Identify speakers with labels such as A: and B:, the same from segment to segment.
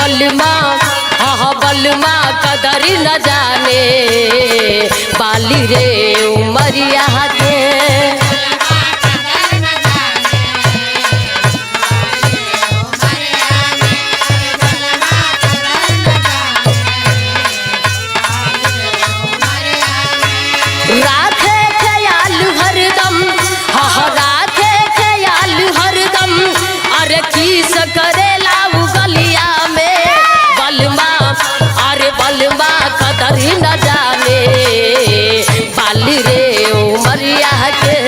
A: बलमा हाँ बलमा कदर न जाने बाली रे उमरिया के। राखे ख्याल हरदम हाँ राखे ख्याल हरदम अरे किस करेला गलिया में बलमा अरे बलमा कदर न जाने बाली रे उमरिया के।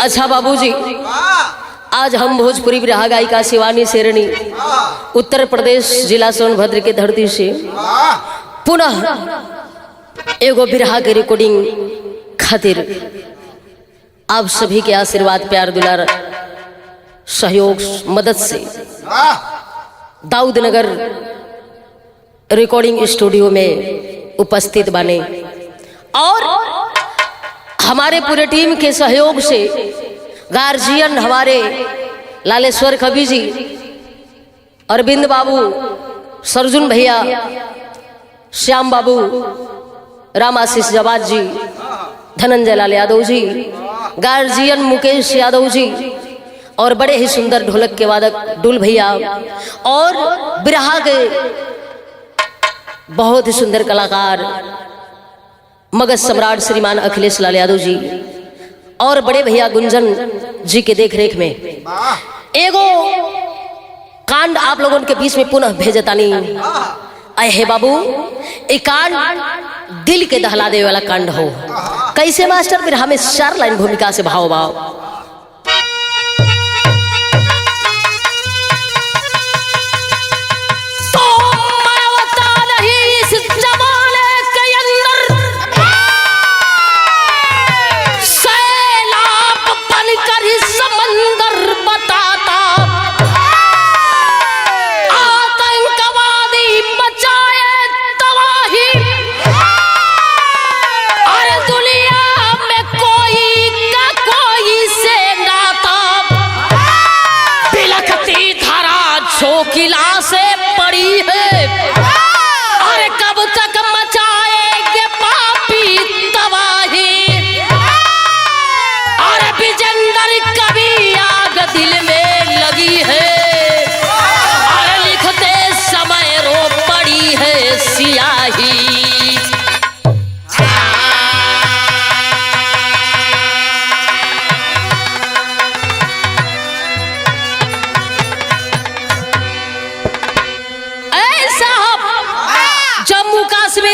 A: अच्छा बाबूजी, आज हम भोजपुरी बिरहा गायिका शिवानी शेरनी उत्तर प्रदेश जिला सोनभद्र के धरती से पुनः एगो बिरहा के रिकॉर्डिंग खातिर आप सभी के आशीर्वाद प्यार दुलार सहयोग मदद से दाऊद नगर रिकॉर्डिंग स्टूडियो में उपस्थित बने और हमारे पूरे टीम के सहयोग से गार्जियन हमारे लालेश्वर कवि जी, अरविंद बाबू, सरजुन भैया, श्याम बाबू, रामाशीष जवाद जी, धनंजय लाल यादव जी, गार्जियन मुकेश यादव जी और बड़े ही सुंदर ढोलक के वादक डुल भैया और बिरहा के बहुत ही सुंदर कलाकार मगध सम्राट श्रीमान अखिलेश लाल यादव जी और बड़े भैया गुंजन जी के देखरेख में एगो कांड आप लोगों के बीच में पुनः भेजतानी आए हे बाबू। एक कांड दिल के दहला दे वाला कांड हो। कैसे मास्टर? फिर हमें 4 लाइन भूमिका से भाव भाव।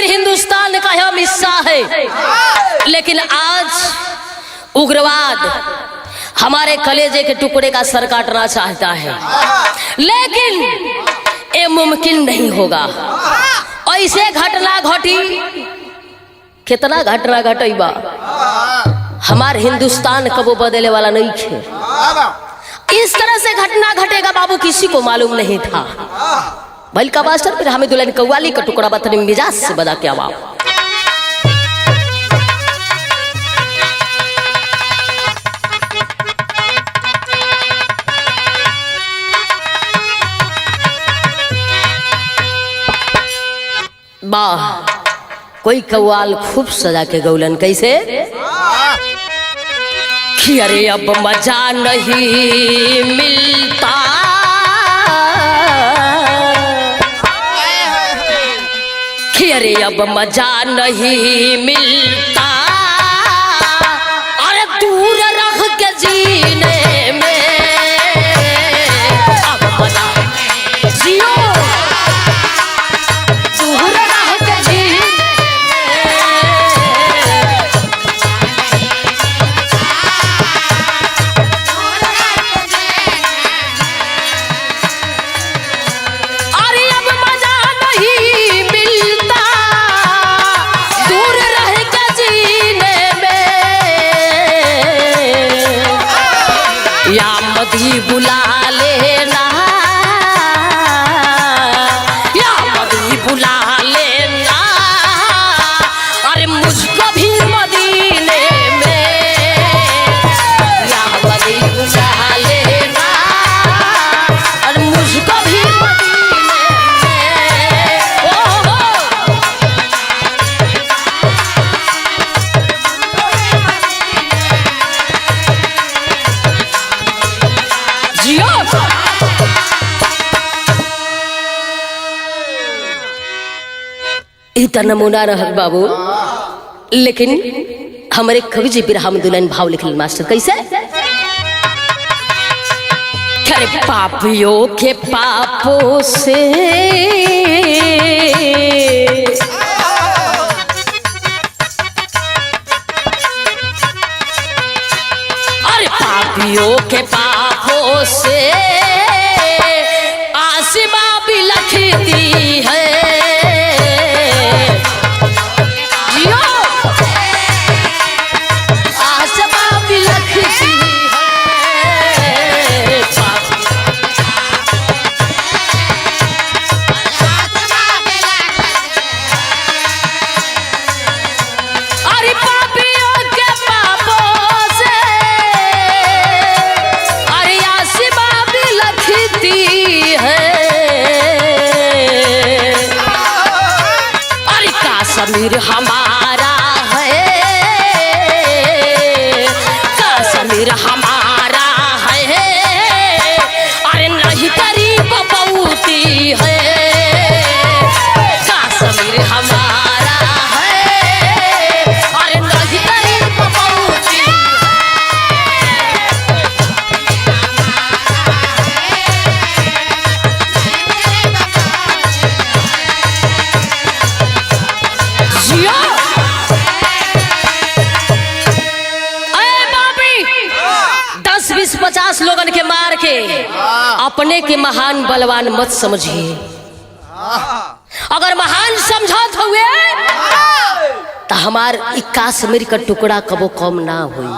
A: हिंदुस्तान का यह हिस्सा है, लेकिन आज उग्रवाद हमारे कलेजे के टुकड़े का सर काटना चाहता है, लेकिन ये मुमकिन नहीं होगा। ऐसे घटना घटी, कितना घटना घटी बा, हमारे हिंदुस्तान कबो बदले वाला नहीं है। इस तरह से घटना घटेगा बाबू किसी को मालूम नहीं था। भल का मास्टर फिर हमें दुल्हन कव्वाली का टुकड़ा बतने मिजाज से बता के आवाओ। वाह, कोई कव्वाल खूब सजा के गौलन। कैसे कि अरे अब मजा नहीं मिलता अरे अब मजा नहीं मिलता, अरे दूर रह के जीने में, अब मजा जियो दूर रह के जीने बुला लेना, या मदी बुला लेना, अरे मुझको भी मदीने में, या मदी बुला लेना, अरे मुझको भी मदीने में। ओ इतना नमूना रहत बाबू, लेकिन हमारे कवि जी बिरहा में दुल्हन भाव लिखल मास्टर कैसे? अरे पापियों के पापों से अरे पापियों के पापों से आसिमा भी लखती है, कश्मीर हमारा है, कश्मीर हमारा है, अरे नहीं करीब बहुती है, कश्मीर हमारा है, अरे नहीं करीब बहुती है। 50 लोगन के मार के अपने के महान बलवान मत समझिए, अगर महान समझत हुए तो हमार कश्मीर का टुकड़ा कबो कम ना हुई।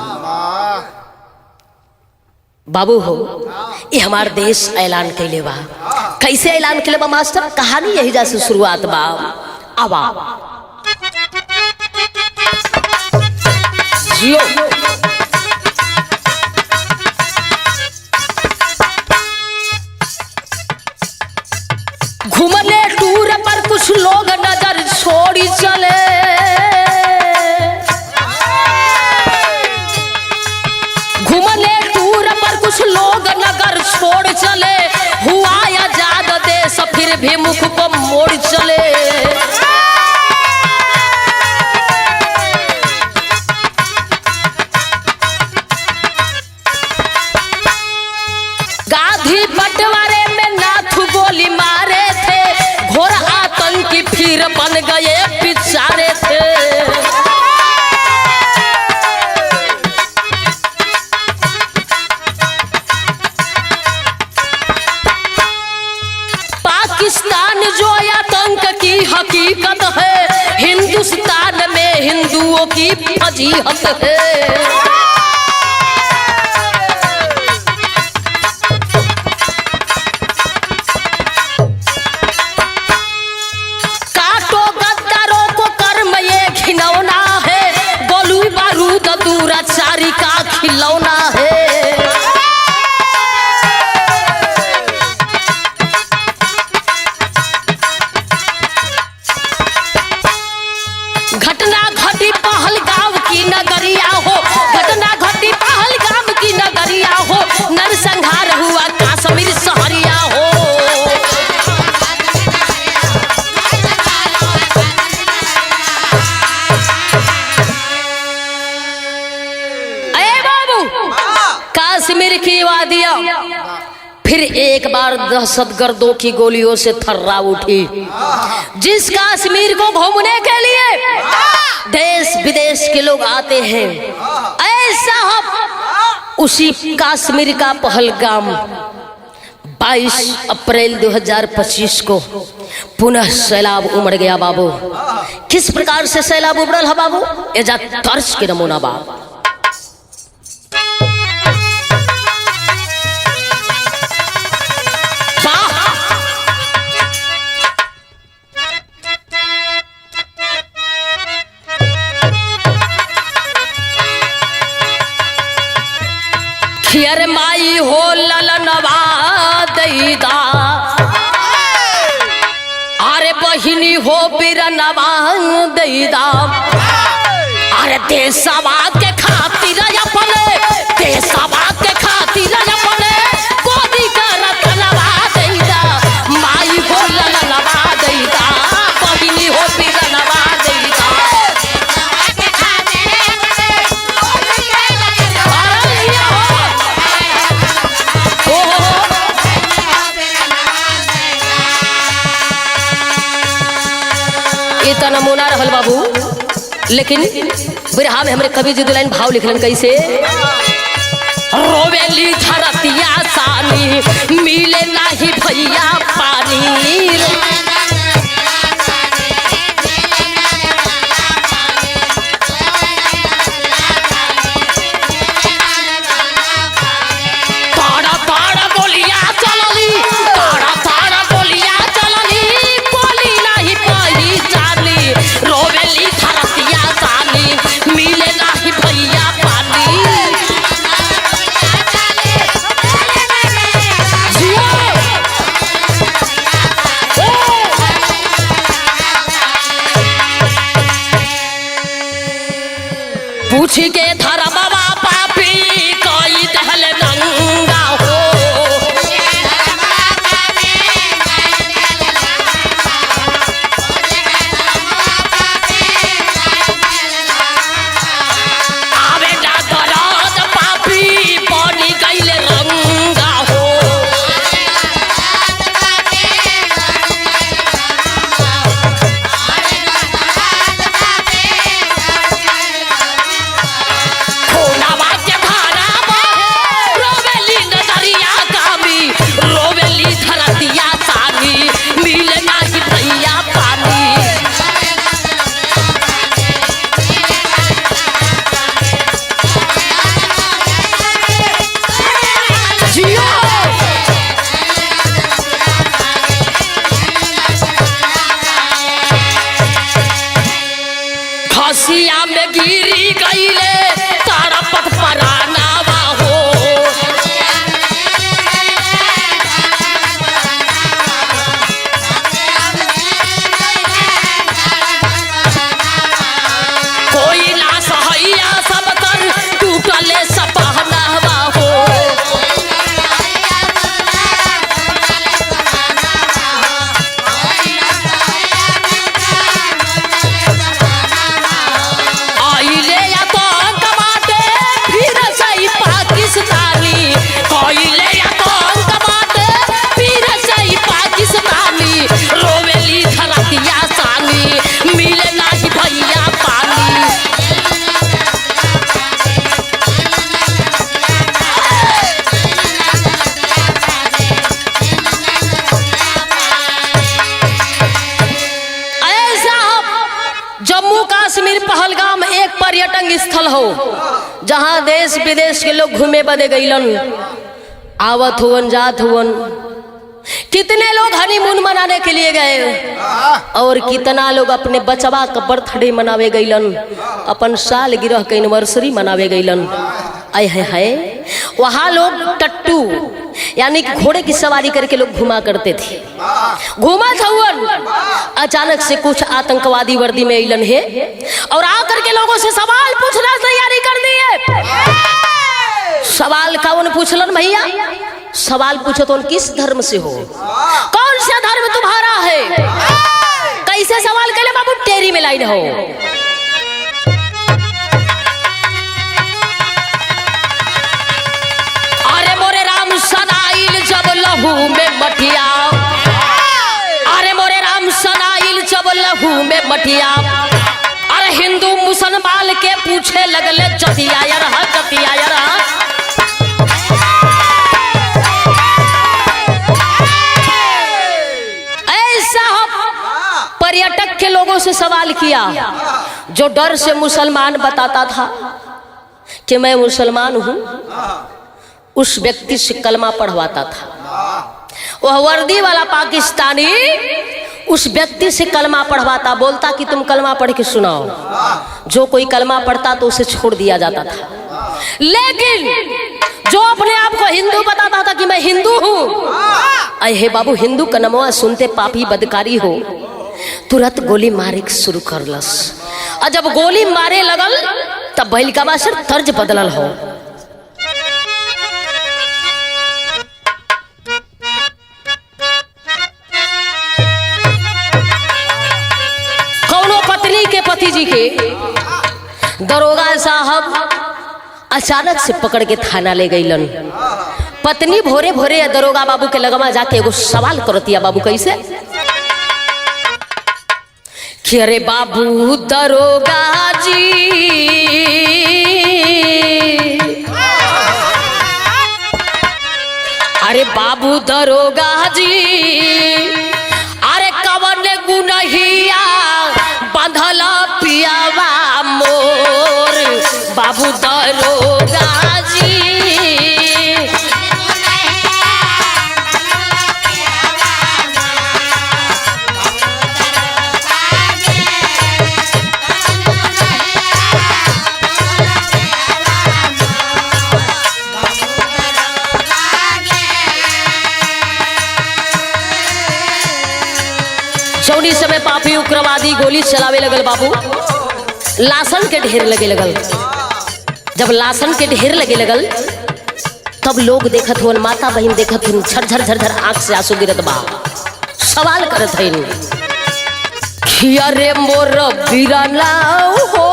A: बाबू हो, ये हमार देश ऐलान कैले बा, कैसे ऐलान कैले बा मास्टर? कहानी यही जैसे शुरुआत बा। आवा जियो घूमने टूर पर कुछ लोग नजर छोड़ी चले, घूमने टूर पर कुछ लोग नगर छोड़ चले, हुआ आजाद देश फिर भी मुख को मोड़ चले। गांधी बंटवारे में नाथ गोली मारे थे, घोर आतंकी फिर बन गए पिछारे थे। पाकिस्तान जो आतंक की हकीकत है, हिंदुस्तान में हिंदुओं की फजीहत है। दूराचारी का खिलौना है, घटना घटी पहलगाम की नगरिया हो, घटना घटी पहलगाम की नगरिया हो, नरसंहार हुआ कश्मीर सहरिया हो। कश्मीर की वादियां फिर एक बार दहशतगर्दों की गोलियों से थर्रा उठी। जिस कश्मीर को घूमने के लिए देश विदेश के लोग आते हैं, ऐसा उसी कश्मीर का पहलगाम 22 अप्रैल 2025 को पुनः सैलाब उमड़ गया बाबू। किस प्रकार से सैलाब उमड़ल है बाबू, एजा तर्ज के नमूना बाबू। खियर माई हो ललनवा दैदा, अरे बहिनी हो बिरनवा दैदा, अरे देशवा के खातिर अपने, देशवा के खातिर अपने गोदी का रतनवा दैदा, माई हो ललनवा दैदा, बहिनी हो बिरनवा दैदा। इतना नमूना रहल बाबू, लेकिन बिरहा में हमरे कवि जी दुलाइन भाव लिखलन कैसे। रोवेली धरतिया सानी, मिले नाही भैया पानी, ताड़ा ताड़ा गोलियां चलली, ताड़ा ताड़ा गोलियां चलली, गोली नाही पाई जानी, रोवेली धरतिया सानी, मिले नाही भैया पानी। पूछ के धर्मवा पापी कोई दहल नंगा हो, आवे ना दराद पापी बनी गईले रंगा हो, खोनावा के धारा बहे, रोवेली नजरिया कामी, रोवेली धरतिया सानी, मिले नाही भैया पानी। जियो खसिया में गिरी गईले तारा पथ परानावा हो, कोई ना सहैया सब कर टूटले सपहनावा हो, आइले आतंक बाटे फिर सही पाकिस्तानी, आइले आतंक बाटे फिर सही पाकिस्तानी, रोवेली धरतिया सानी, मिले नाही भैया पानी। ऐसा जम्मू कश्मीर पहलगाम एक पर्यटन स्थल हो, जहां देश विदेश के लोग घूमे बदे गईलन, आवत हुवन जात हुवन। कितने लोग हनीमून मनाने के लिए गए और कितना लोग अपने बचवा का बर्थडे मनावे गईलन, अपन साल गिरह के एनिवर्सरी मनावे गईलन। आय है वहाँ लोग टट्टू यानी कि घोड़े की सवारी करके लोग घुमा करते थे। घुमा था अचानक से कुछ आतंकवादी वर्दी में अलन है और आकर के लोगों से सवाल पूछना तैयारी कर दिए। सवाल कौन पूछलन भैया? सवाल पूछो तो किस धर्म से हो, कौन सा धर्म तुम्हारा है? कैसे सवाल करे बाबू? टेरी में लाइन हो। लहू में मटिया, अरे मोरे राम सनाइल जब लहू में मटिया, अरे हिंदू मुसलमान के पूछे लगले जतिया रहा जतिया रहा। ऐसा पर्यटक के लोगों से सवाल किया जो डर से मुसलमान बताता था कि मैं मुसलमान हूं, उस व्यक्ति से कलमा पढ़वाता था। वह वर्दी वाला पाकिस्तानी उस व्यक्ति से कलमा पढ़वाता, बोलता कि तुम कलमा पढ़ के सुनाओ। जो कोई कलमा पढ़ता तो उसे छोड़ दिया जाता था। लेकिन जो अपने आप को हिंदू बताता था कि मैं हिंदू हूं, अहे बाबू हिंदू का नमवा सुनते पापी बदकारी हो, तुरंत गोली मारे शुरू करलस। और जब गोली मारे लगल तब बैलकाबा से तर्ज बदलल हो। कौनो पत्नी के पति जी के दरोगा साहब अचानक से पकड़ के थाना ले गईलन। पत्नी भोरे भोरे दरोगा बाबू के लगमा जाके एगो सवाल करतिया, बाबू कैसे कि अरे बाबू दरोगा जी, अरे बाबू दरोगा जी, अरे कवन गुनहिया बंधल पियावा मोर, बाबू दरोगा जी। जौनी समय पापी उग्रवादी गोली चलावे लगल बाबू, लाशन के ढेर लगे लगल। जब लाशन के ढेर लगे लगल तब लोग देखत हुन, माता बहन देखत हुन, झरझर झरझर आंख से आंसू गिरत बा। सवाल करत हइन कि अरे मोर बीराना हो,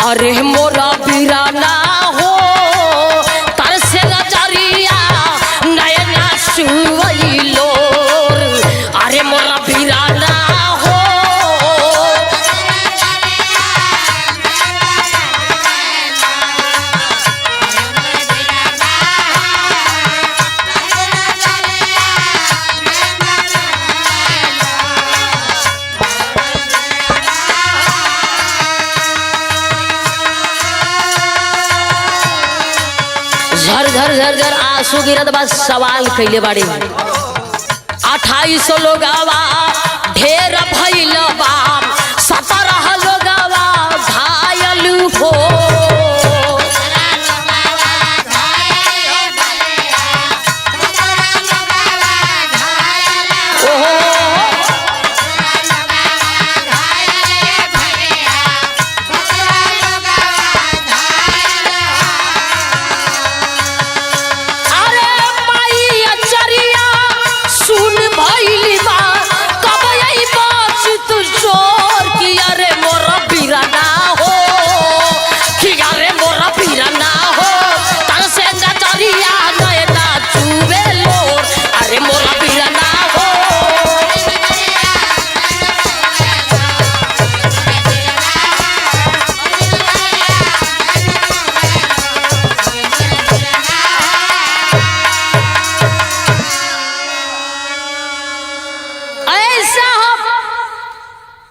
A: अरे मोरा बीराना हो, अरे मोरा बीराना हो। झर झर झर आंसू गिरत बा। सवाल कैले बाड़ी 2800 लोगवा ढेर भइल बा, 17 लोगवा घायल हो।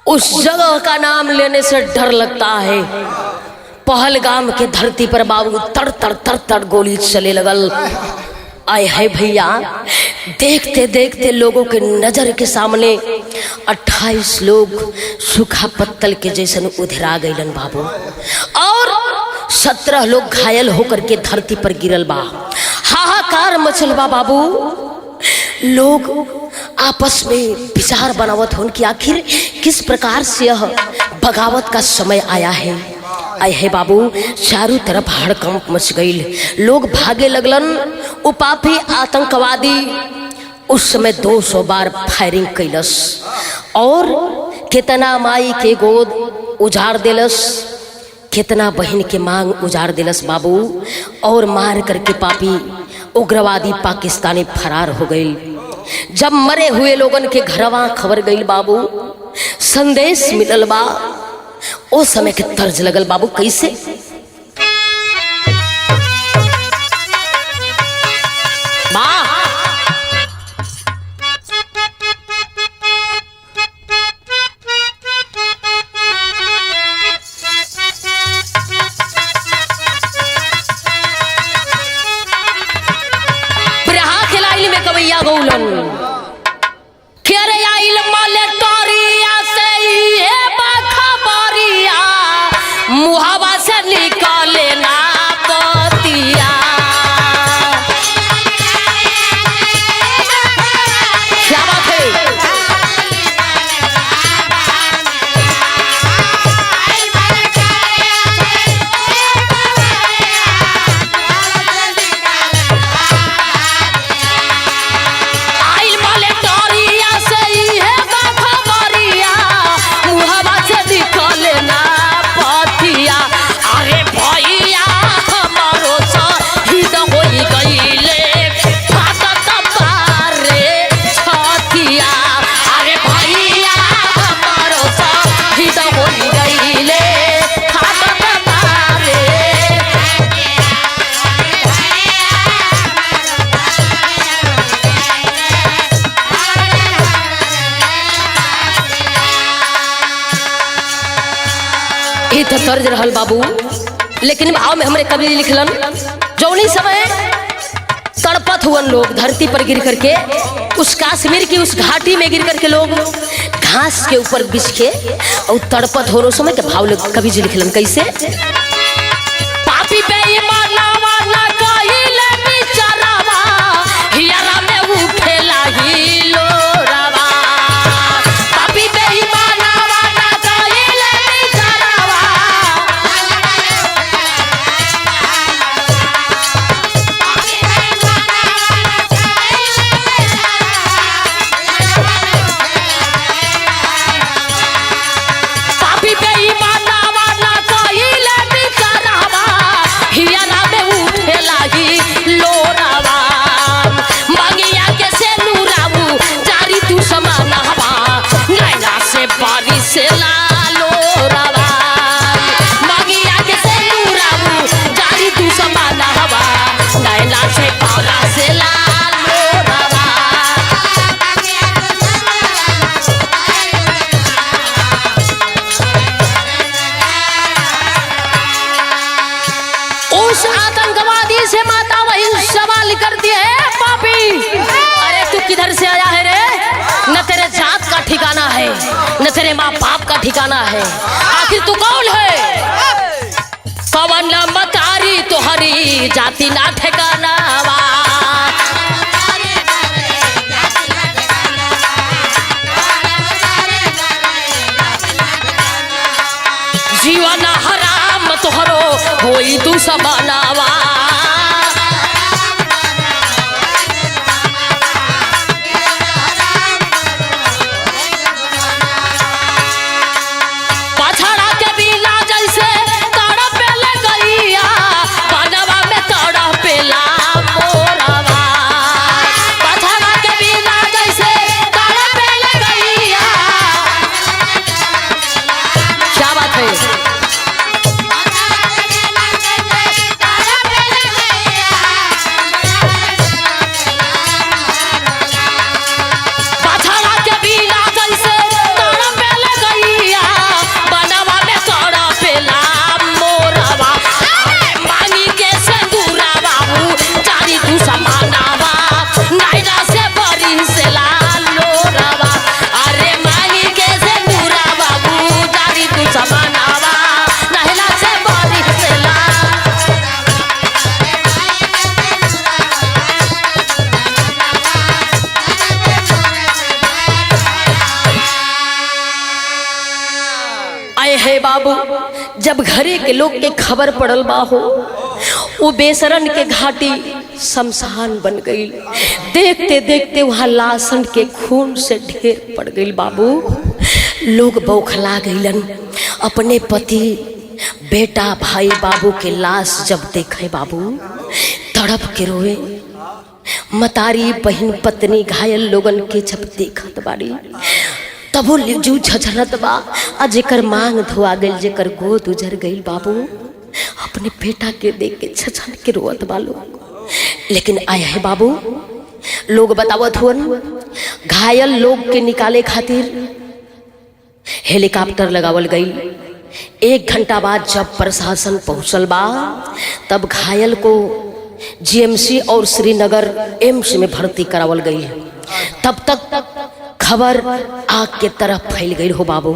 A: उस जगह का नाम लेने से डर लगता है। पहलगाम के धरती पर बाबू तड़ तड़ तड़ तड़ गोली चले लगल। आए है भैया, देखते देखते लोगों के नजर के सामने 28 लोग सूखा पत्तल के जैसन उधरा गईलन बाबू, और 17 लोग घायल होकर के धरती पर गिरल बा। हाहाकार मचल बा बाबू। लोग आपस में विचार बनावत हों कि आखिर किस प्रकार से यह बगावत का समय आया है। आए है बाबू, चारों तरफ हड़कंप मच गई। लोग भागे लगलन। उपापी आतंकवादी उस समय 200 बार फायरिंग कैलस और कितना माई के गोद उजाड़ देलस, कितना बहन के मांग उजाड़ दिलस बाबू और मार करके पापी उग्रवादी पाकिस्तानी फरार हो गई। जब मरे हुए लोगन के घरवा खबर गई बाबू, संदेश मिलल बा, ओ समय के तर्ज लगल बाबू कैसे। गौलन केरे आइल मलेटोरिया से ये बखबरिया मुहावा से निकाले ना पतिया। क्या बात है। तो तर्ज रहल बाबू, लेकिन भाव में हमरे कवि लिखलन जौनी समय तड़पत हुवन लोग धरती पर गिर करके, उस कश्मीर की उस घाटी में गिर करके लोग घास के ऊपर बिछ के और तड़पत हो रहे समय के भाव लोग कवि जी लिखलन कैसे। पापी बेईमानवा ना कइले बिचारावा हियरा में उठेला ही लोरावा। पापी बेईमानवा ना कइले बिचारावा। पापी बेईमानवा ना कइले बिचारावा हियरा में उठेला ही लोरावा। मंगिया के से नूराबू जारी तू समानवा नैना से बारिश से लालोरावा। मंगिया के से नूराबू जारी तू समानवा नैना से पारा से लालोरावा। उस आतंकवादी से माता वही सवाल करती है, पापी अरे तू किधर से आया है रे। न तेरे जात का ठिकाना है न तेरे माँ बाप का ठिकाना है, आखिर तू कौन है। पवन मतारी तोहरी जाति ना ठिकाना वा। जीवन हराम तोहरो होई तू समानावा। पछड़ा के बिना जैसे तड़पेले गैया बनवा में तड़पेला मोरवा। पछड़ा के बिना जैसे तड़पेले गैया। क्या बात है। पछड़ा के बिना जैसे तड़पेले गैया बनवा में तड़पेला मोरवा। मांगी के सिंदूरा बाबू जारी तू समानावा नैना से बरी से लालोरावा। अरे मांगी के सिंदूरा बाबू जारी तू समानावा नैना से बरी से ला। आए है बाबू, जब घरे के लोग के खबर पड़ल बा हो, वो बेसरन के घाटी शमशान बन गई। देखते देखते वहाँ लाशन के खून से ढेर पड़ गई बाबू। लोग बौखला गईलन, अपने पति बेटा भाई बाबू के लाश जब देखे बाबू तड़प के रोए, मतारी बहन पत्नी घायल लोगन के जब देखत बाड़ी तब वो जू झझरत बा। आ जेकर मांग धोआ गई, जेकर गोद उजर गई बाबू, अपने बेटा के देख के झझर के रोत बा लोग। लेकिन आया है बाबू, लोग बतावत हुन घायल लोग के निकाले खातिर हेलीकॉप्टर लगावल गई। 1 घंटा बाद जब प्रशासन पहुंचल बा तब घायल को जीएमसी और श्रीनगर एम्स में भर्ती करावल गई। तब तक खबर आग के तरफ फैल गई हो बाबू।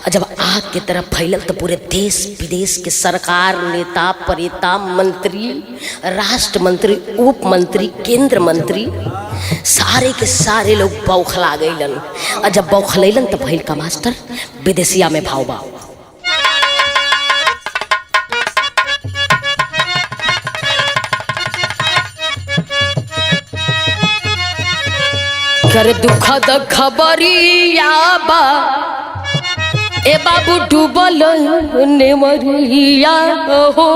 A: जब आग के तरफ फैलल तो पूरे देश विदेश के सरकार, नेता, परिता, मंत्री, राष्ट्र मंत्री, उप मंत्री, केंद्र मंत्री, सारे के सारे लोग बौखला गईलन। और जब बौखलैलन तो भइल का मास्टर विदेशिया में भाव बा। कर दुखद खबरिया बा ए बाबू डूबल नेवरिया हो।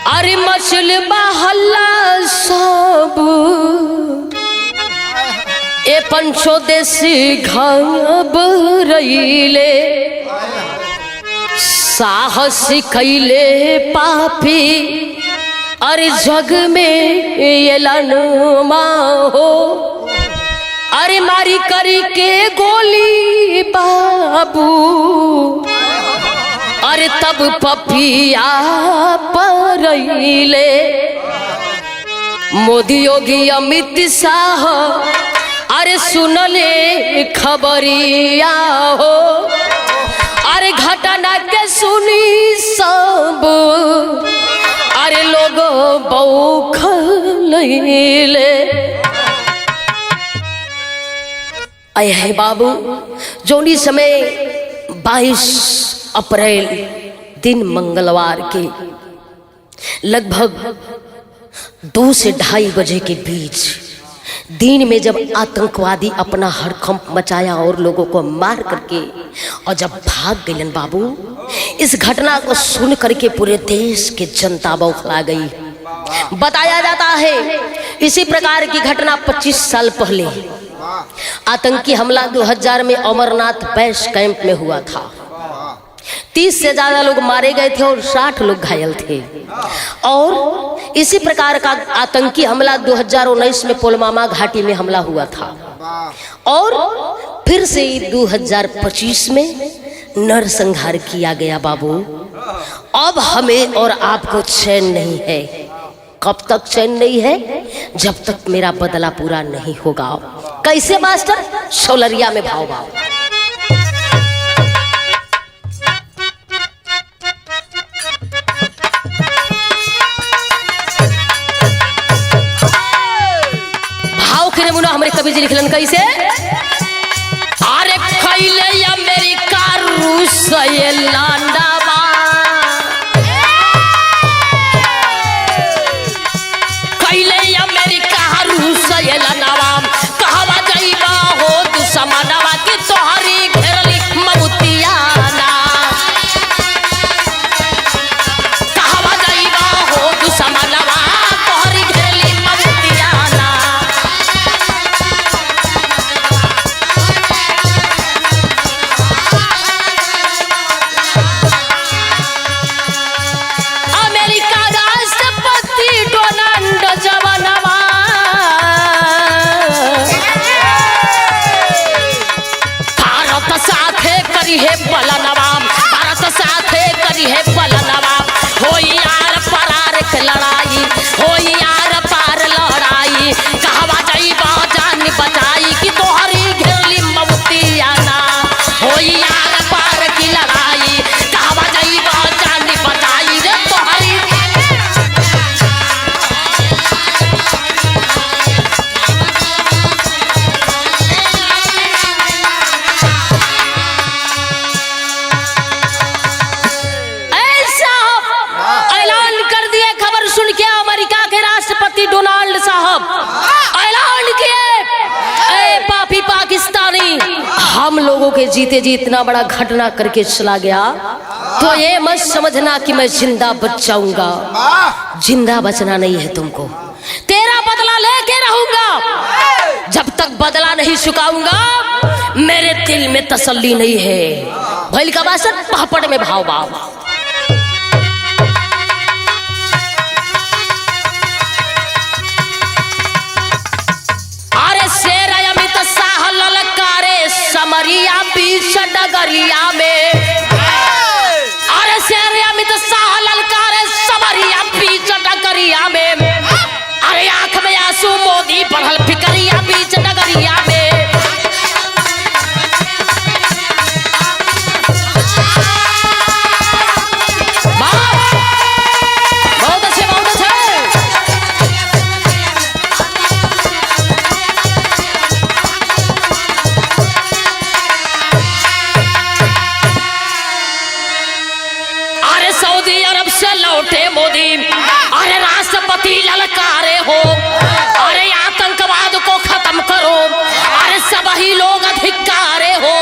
A: अरे मचल हल्ला सब ए पंचो देसी घबरइले, साहस कैले पापी अरे जग में एलन हो। अरे मारी करी के गोली बाबू, अरे तब पपिया परइले। मोदी योगी अमित शाह अरे सुनले खबरिया हो। अरे घटना के सुनी सब अरे लोग बौखलैले। आए है बाबू, जोनी समय 22 अप्रैल दिन मंगलवार के लगभग 2 से 2:30 बजे के बीच दिन में जब आतंकवादी अपना हड़कंप मचाया और लोगों को मार करके और जब भाग गए बाबू, इस घटना को सुन करके पूरे देश की जनता बौखला गई। बताया जाता है इसी प्रकार की घटना 25 साल पहले आतंकी हमला 2000 में अमरनाथ बेस कैंप में हुआ था। 30 से ज्यादा लोग मारे गए थे और 60 लोग घायल थे। और इसी प्रकार का आतंकी हमला 2019 में पुलवामा घाटी में हमला हुआ था। और फिर से 2025 में नरसंहार किया गया बाबू। अब हमें और आपको चैन नहीं है। कब तक चैन नहीं है? जब तक मेरा बदला पूरा नहीं होगा। कैसे मास्टर? सोलरिया में भाव भाव। भाव के नमूना हमारे कवि जी लिखलन कैसे? अरे खैले अमेरिका रूस ये लांडावा, खैले अमेरिका रूस ये लांडावा, कहवा जाइबा हो दुश्मनवा की तोहरी घेरली मौतियाना, कहवा जाइबा हो दुश्मनवा तोहरी घेरली मौतियाना। अमेरिका राष्ट्रपति डोनाल्ड जवानवा, भारत साथे करी है बलनवा, भारत साथे करी है बलनवा, हो यार पार के लड़ाई, हो यार पार लड़ाई, कहवा जाइबा जान बचाई कि तोहरी घेरली मौतियाना, हो यार पार की लड़ाई, कहवा जाइबा जान बचाई रे तोहरी। ऐसा ऐलान कर दिए, खबर सुन के अमेरिका के राष्ट्रपति डोनाल्ड साहब ऐलान किए, ए पापी पाकिस्तानी, हम लोगों के जीते जी इतना बड़ा घटना करके चला गया। तो ये मत समझना कि मैं जिंदा बच जाऊंगा। जिंदा बचना नहीं है तुमको, तेरा बदला लेके रहूंगा। जब तक बदला नहीं चुकाऊंगा मेरे दिल में तसल्ली नहीं है। भैल का बासर पापड़ में भाव भाव। समरिया बीच डगरिया में, अरे शेर अमित शाह ललकारे समरिया बीच डगरिया में। अरे आंख में आंसू मोदी बढ़ल फिकरिया बीच डगरिया में। बहुत अच्छे बहुत अच्छे। लौटे मोदी, अरे राष्ट्रपति ललकारे हो, अरे आतंकवाद को खत्म करो, अरे सब ही लोग अधिकारे हो।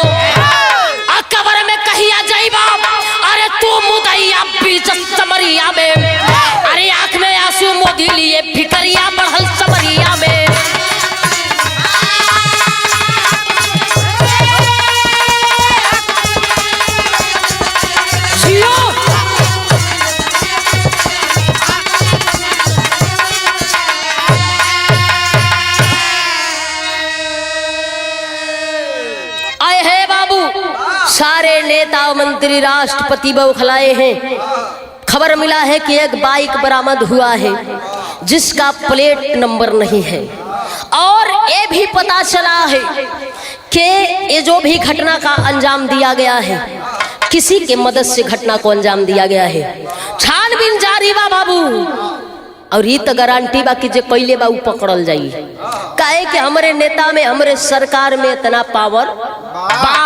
A: कब्र में कहिया जाइबा, अरे तू मुदैया बीच समरिया में। अरे आंख में आंसू मोदी लिए फिकरिया बढ़ल समरिया में। सारे नेता मंत्री राष्ट्रपति बौखलाए हैं। खबर मिला है कि एक बाइक बरामद हुआ है जिसका प्लेट नंबर नहीं है। और ये भी पता चला है कि ये जो भी घटना का अंजाम दिया गया है किसी के मदद से घटना को अंजाम दिया गया है। छानबीन जारी बा बाबू, और ये तो गारंटी बा कि जे पहले बा पकड़ल जाई। काहे कि हमारे नेता में हमारे सरकार में इतना पावर बा।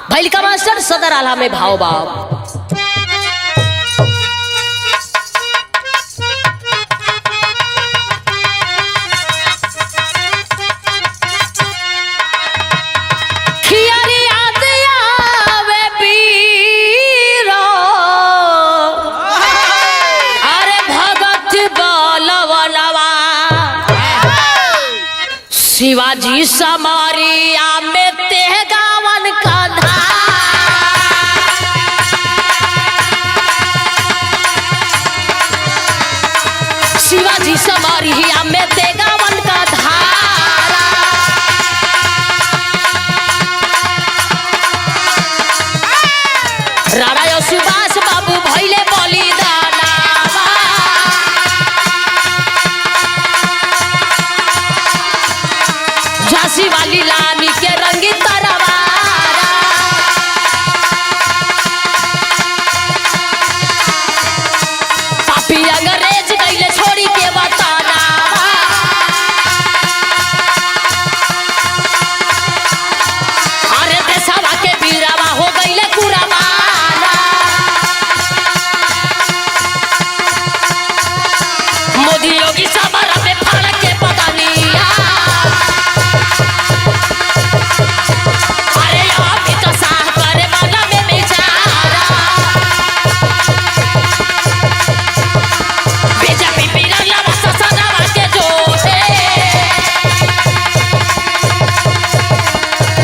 A: भैल का मास्टर सदर आला में भाव भाव। शिवाजी समरिया में तेहगावन का शिवाजी समरिया में तेगावन का धारा। राणा यो सुभाष बाबू भैले बलिदाना। झांसी वाली रानी के रंगी तरवारा। पापी अंग्रेज गईले छोड़ी के बताना। अरे देशवा के बीरावा हो गईले कुराबाना। मोदी योगी समर में फाड़ के पगनिया। अरे आप ही तो साह करे वाला में बेचारा। बीजेपी बिरला ससुरावा के जोशे।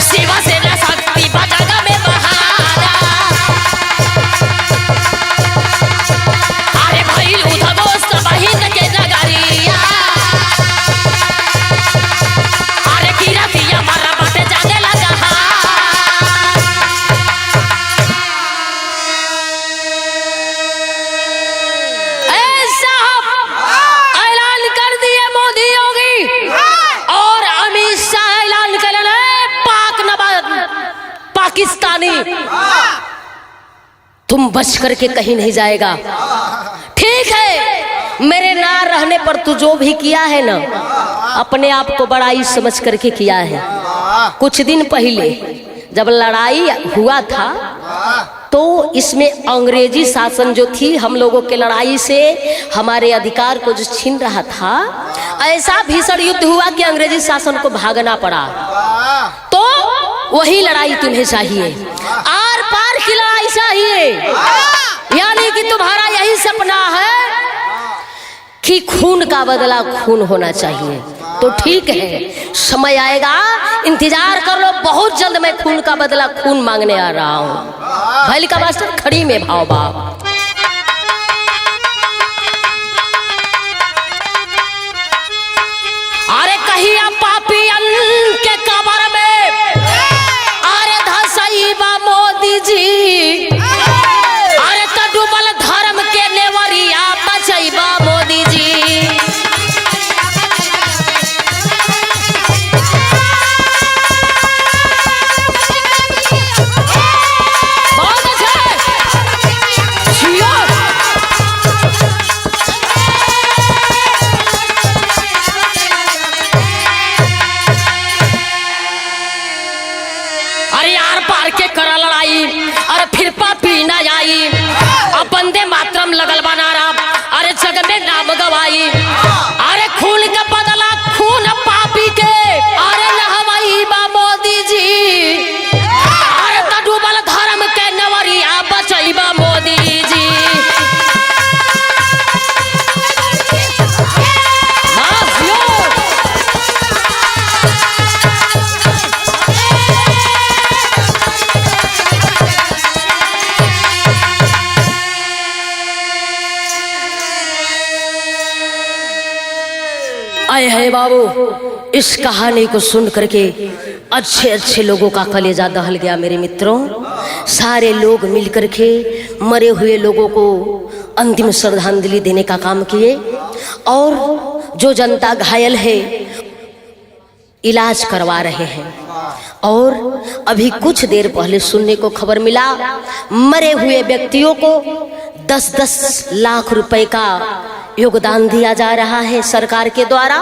A: शिवसेना शक्ति बजागा में बहारा। अरे भइल उधगोस्त बहिन के नगरिया। अरे किरतिया मारा बाटे जाने लगा। ऐसा ऐलान कर दिए मोदी योगी और अमित शाह ऐलान कर रहे पाक नवाज पाकिस्तानी। तुम बच करके कहीं नहीं जाएगा। ठीक है, मेरे ना रहने पर तू जो भी किया है ना अपने आप को बड़ाई समझ करके किया है। कुछ दिन पहले जब लड़ाई हुआ था तो इसमें अंग्रेजी शासन जो थी हम लोगों के लड़ाई से हमारे अधिकार को जो छीन रहा था, ऐसा भीषण युद्ध हुआ कि अंग्रेजी शासन को भागना पड़ा। तो वही लड़ाई तुम्हें चाहिए। आर पार की लड़ाई चाहिए, यानी कि तुम्हारा यही सपना है कि खून का बदला खून होना चाहिए। तो ठीक है, समय आएगा, इंतजार कर लो, बहुत जल्द मैं खून का बदला खून मांगने आ रहा हूँ। भैली का मास्टर खड़ी में भाव बाप। अरे कहिया पापियन के कबर में अरे धसईबा मोदी जी, अरे त डूबल धर्म के नेवरिया बचईबा मोदी जी। बहुत अच्छा जियो। अरे यार पार के करा लड़ाई, अरे फिर पापी ना आई, अब बंदे मातरम लगल बनारा, अरे जग में नाम गवाई। अरे खून का बदला खून पापी के, अरे लहवाई बा मोदी जी, अरे त डूबल धर्म के नवरिया बचई बा मोदी जी। आए है बाबू, इस कहानी को सुन करके अच्छे अच्छे लोगों का कलेजा दहल गया मेरे मित्रों। सारे लोग मिल करके मरे हुए लोगों को अंतिम श्रद्धांजलि देने का काम किए, और जो जनता घायल है इलाज करवा रहे हैं। और अभी कुछ देर पहले सुनने को खबर मिला, मरे हुए व्यक्तियों को 10-10 लाख रुपए का योगदान दिया जा रहा है सरकार के द्वारा,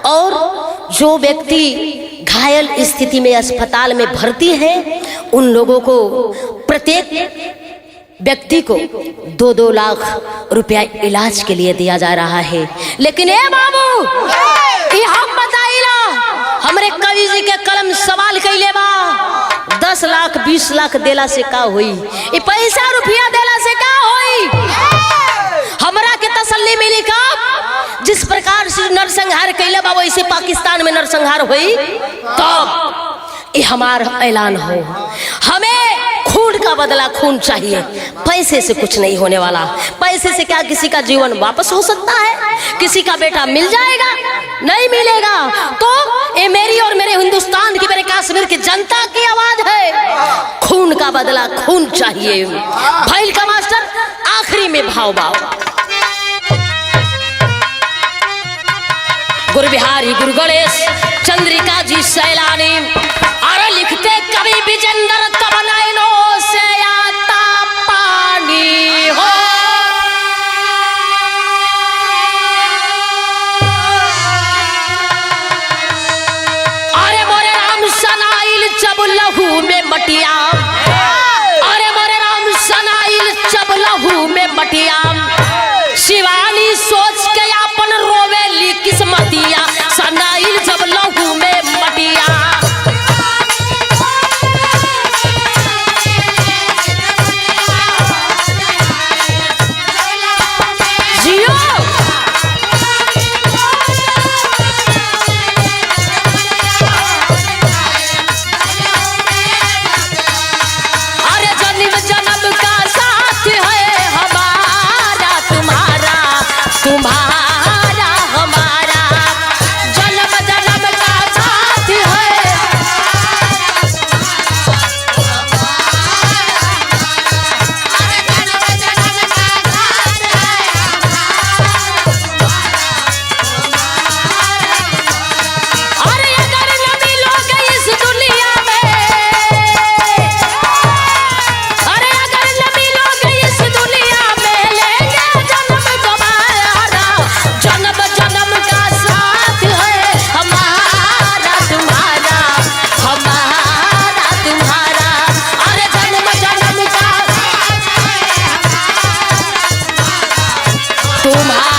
A: और जो व्यक्ति घायल स्थिति में अस्पताल में भर्ती हैं उन लोगों को प्रत्येक व्यक्ति को 2-2 लाख रुपया इलाज के लिए दिया जा रहा है। लेकिन ए बाबू, हम बताइला, हमरे कवि जी के कलम सवाल कैले बा, 10 लाख 20 लाख देला से का होई, ये पैसा रुपया देला से का होई। हमरा के तसल्ली मिली का, जिस प्रकार से नरसंहार कैले बा वैसे पाकिस्तान में नरसंहार हुई, तब ये हमारा ऐलान हो, हमें खून का बदला खून चाहिए। पैसे से कुछ नहीं होने वाला, पैसे से क्या किसी का जीवन वापस हो सकता है, किसी का बेटा मिल जाएगा, नहीं मिलेगा। तो ये मेरी और मेरे हिंदुस्तान की, मेरे कश्मीर की जनता की आवाज है, खून का बदला खून चाहिए। भैल का मास्टर आखिरी में भाव भाव। गुरु बिहारी गुरु गणेश चंद्रिका जी सैलानी, अरे लिखते कवि विजेंद्र तब नैनों से आता पानी हो। अरे मोरे राम सनाइल जब लहू में मटिया, अरे मोरे राम सनाइल जब लहू में मटिया, शिवानी सोच के अपन रोवेली किस्मतिया, सनाइल जब लहू में मटिया। अरे जन्म जन्म का साथ है हमारा तुम्हारा, तुम्हारा हमारा, जन्म जन्म का साथ है। अरे अगर न मिलोगे इस दुनिया में, अरे अगर न मिलोगे इस दुनिया में, लेंगे जन्म तुम्हारा, जन्म जन्म का साथ है हमारा तुम्हारा, हमारा तुम्हारा, अरे जन्म जन्म का तुम्हारा।